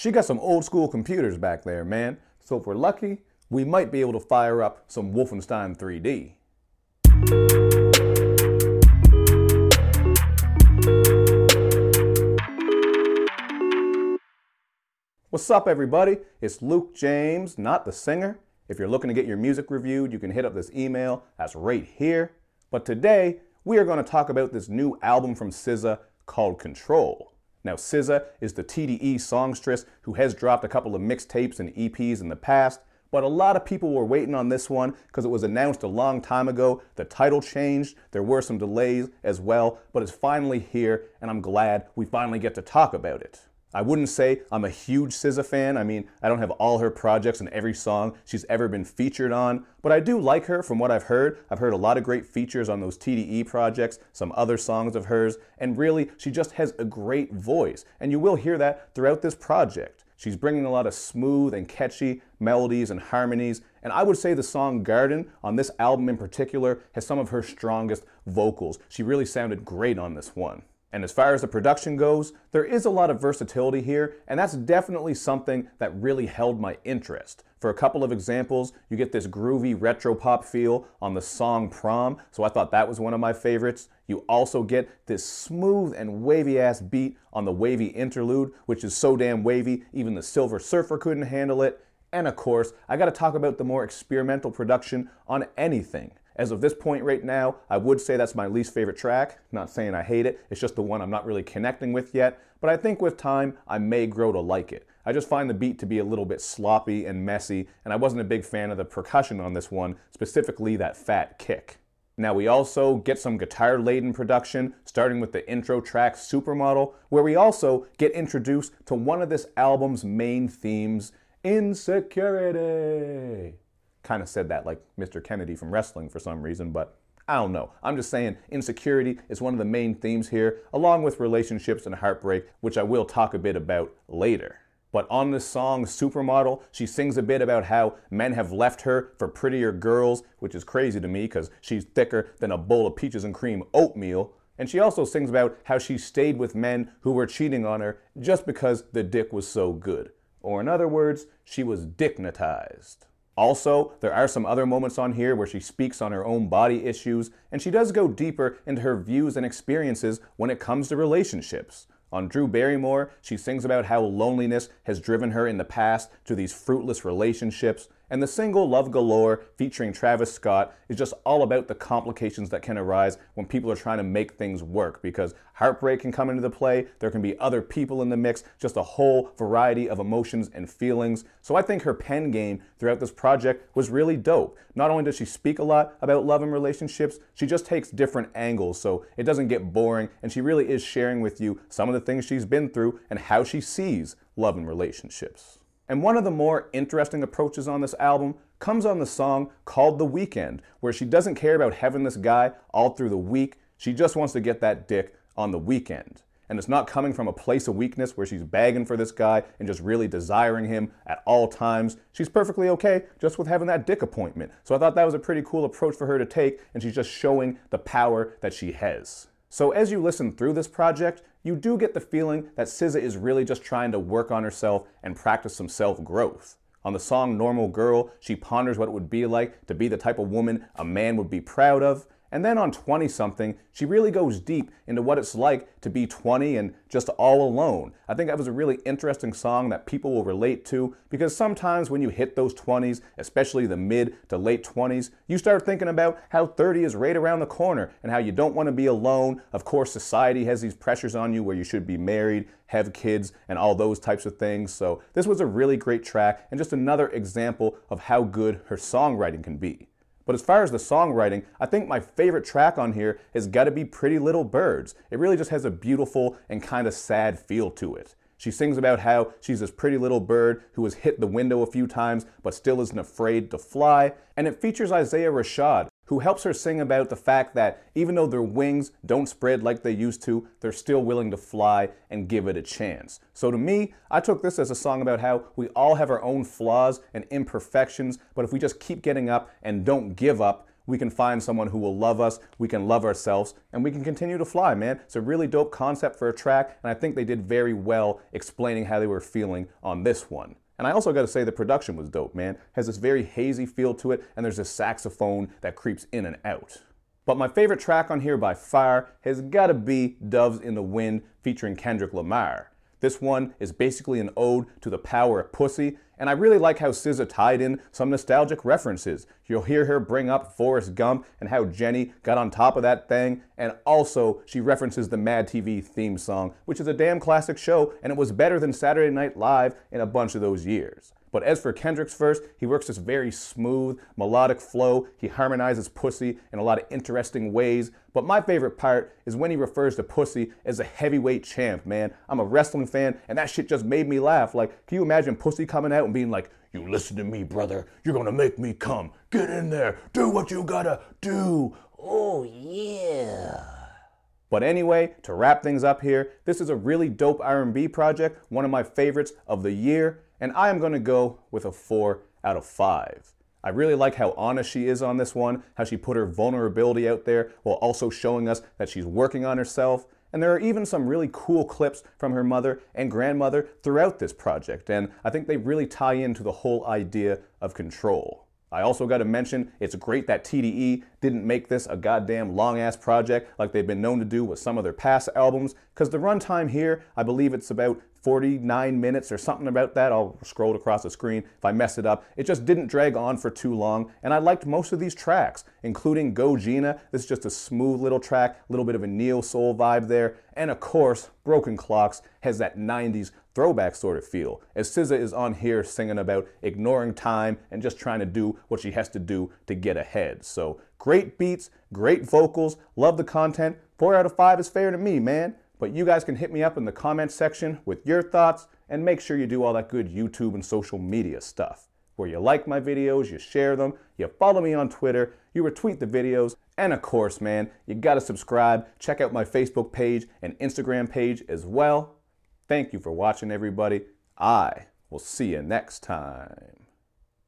She got some old school computers back there, man. So if we're lucky, we might be able to fire up some Wolfenstein 3D. What's up, everybody? It's Luke James, not the singer. If you're looking to get your music reviewed, you can hit up this email that's right here. But today, we are going to talk about this new album from SZA called Control. Now, SZA is the TDE songstress who has dropped a couple of mixtapes and EPs in the past, but a lot of people were waiting on this one because it was announced a long time ago. The title changed, there were some delays as well, but it's finally here, and I'm glad we finally get to talk about it. I wouldn't say I'm a huge SZA fan. I mean, I don't have all her projects and every song she's ever been featured on, but I do like her from what I've heard. I've heard a lot of great features on those TDE projects, some other songs of hers, and really, she just has a great voice, and you will hear that throughout this project. She's bringing a lot of smooth and catchy melodies and harmonies, and I would say the song Garden on this album in particular has some of her strongest vocals. She really sounded great on this one. And as far as the production goes, there is a lot of versatility here, and that's definitely something that really held my interest. For a couple of examples, you get this groovy retro pop feel on the song Prom, so I thought that was one of my favorites. You also get this smooth and wavy ass beat on the Wavy Interlude, which is so damn wavy, even the Silver Surfer couldn't handle it. And of course, I gotta talk about the more experimental production on Anything. As of this point right now, I would say that's my least favorite track. Not saying I hate it, it's just the one I'm not really connecting with yet, but I think with time, I may grow to like it. I just find the beat to be a little bit sloppy and messy, and I wasn't a big fan of the percussion on this one, specifically that fat kick. Now we also get some guitar-laden production, starting with the intro track Supermodel, where we also get introduced to one of this album's main themes, insecurity. Kind of said that like Mr. Kennedy from wrestling for some reason, but I don't know. I'm just saying insecurity is one of the main themes here, along with relationships and heartbreak, which I will talk a bit about later. But on this song, Supermodel, she sings a bit about how men have left her for prettier girls, which is crazy to me because she's thicker than a bowl of peaches and cream oatmeal. And she also sings about how she stayed with men who were cheating on her just because the dick was so good. Or in other words, she was dicknatized. Also, there are some other moments on here where she speaks on her own body issues, and she does go deeper into her views and experiences when it comes to relationships. On Drew Barrymore, she sings about how loneliness has driven her in the past to these fruitless relationships, and the single Love Galore featuring Travis Scott is just all about the complications that can arise when people are trying to make things work, because heartbreak can come into the play, there can be other people in the mix, just a whole variety of emotions and feelings. So I think her pen game throughout this project was really dope. Not only does she speak a lot about love and relationships, she just takes different angles so it doesn't get boring, and she really is sharing with you some of the things she's been through and how she sees love and relationships. And one of the more interesting approaches on this album comes on the song called The Weeknd, where she doesn't care about having this guy all through the week, she just wants to get that dick on the weekend. And it's not coming from a place of weakness where she's begging for this guy and just really desiring him at all times. She's perfectly okay just with having that dick appointment. So I thought that was a pretty cool approach for her to take, and she's just showing the power that she has. So as you listen through this project, you do get the feeling that SZA is really just trying to work on herself and practice some self-growth. On the song Normal Girl, she ponders what it would be like to be the type of woman a man would be proud of. And then on 20-something, she really goes deep into what it's like to be 20 and just all alone. I think that was a really interesting song that people will relate to, because sometimes when you hit those 20s, especially the mid to late 20s, you start thinking about how 30 is right around the corner and how you don't want to be alone. Of course, society has these pressures on you where you should be married, have kids, and all those types of things. So this was a really great track and just another example of how good her songwriting can be. But as far as the songwriting, I think my favorite track on here has got to be Pretty Little Birds. It really just has a beautiful and kind of sad feel to it. She sings about how she's this pretty little bird who has hit the window a few times but still isn't afraid to fly. And it features Isaiah Rashad, who helps her sing about the fact that even though their wings don't spread like they used to, they're still willing to fly and give it a chance. So to me, I took this as a song about how we all have our own flaws and imperfections, but if we just keep getting up and don't give up, we can find someone who will love us, we can love ourselves, and we can continue to fly, man. It's a really dope concept for a track, and I think they did very well explaining how they were feeling on this one. And I also got to say the production was dope, man. It has this very hazy feel to it, and there's this saxophone that creeps in and out. But my favorite track on here by far has got to be Doves in the Wind featuring Kendrick Lamar. This one is basically an ode to the power of pussy, and I really like how SZA tied in some nostalgic references. You'll hear her bring up Forrest Gump and how Jenny got on top of that thing, and also she references the Mad TV theme song, which is a damn classic show, and it was better than Saturday Night Live in a bunch of those years. But as for Kendrick's verse, he works this very smooth, melodic flow. He harmonizes pussy in a lot of interesting ways. But my favorite part is when he refers to pussy as a heavyweight champ, man. I'm a wrestling fan, and that shit just made me laugh. Like, can you imagine pussy coming out and being like, "You listen to me, brother. You're gonna make me come. Get in there. Do what you gotta do. Oh, yeah." But anyway, to wrap things up here, this is a really dope R&B project, one of my favorites of the year, and I am going to go with a 4 out of 5. I really like how honest she is on this one, how she put her vulnerability out there while also showing us that she's working on herself. And there are even some really cool clips from her mother and grandmother throughout this project, and I think they really tie into the whole idea of control. I also got to mention, it's great that TDE didn't make this a goddamn long-ass project like they've been known to do with some of their past albums, because the runtime here, I believe it's about 49 minutes or something about that. I'll scroll across the screen if I mess it up. It just didn't drag on for too long, and I liked most of these tracks, including Go Gina. This is just a smooth little track, a little bit of a neo-soul vibe there, and of course, Broken Clocks has that 90s throwback sort of feel, as SZA is on here singing about ignoring time and just trying to do what she has to do to get ahead. So great beats, great vocals, love the content. 4 out of 5 is fair to me, man. But you guys can hit me up in the comments section with your thoughts, and make sure you do all that good YouTube and social media stuff, where you like my videos, you share them, you follow me on Twitter, you retweet the videos, and of course, man, you gotta subscribe, check out my Facebook page and Instagram page as well. Thank you for watching, everybody. I will see you next time.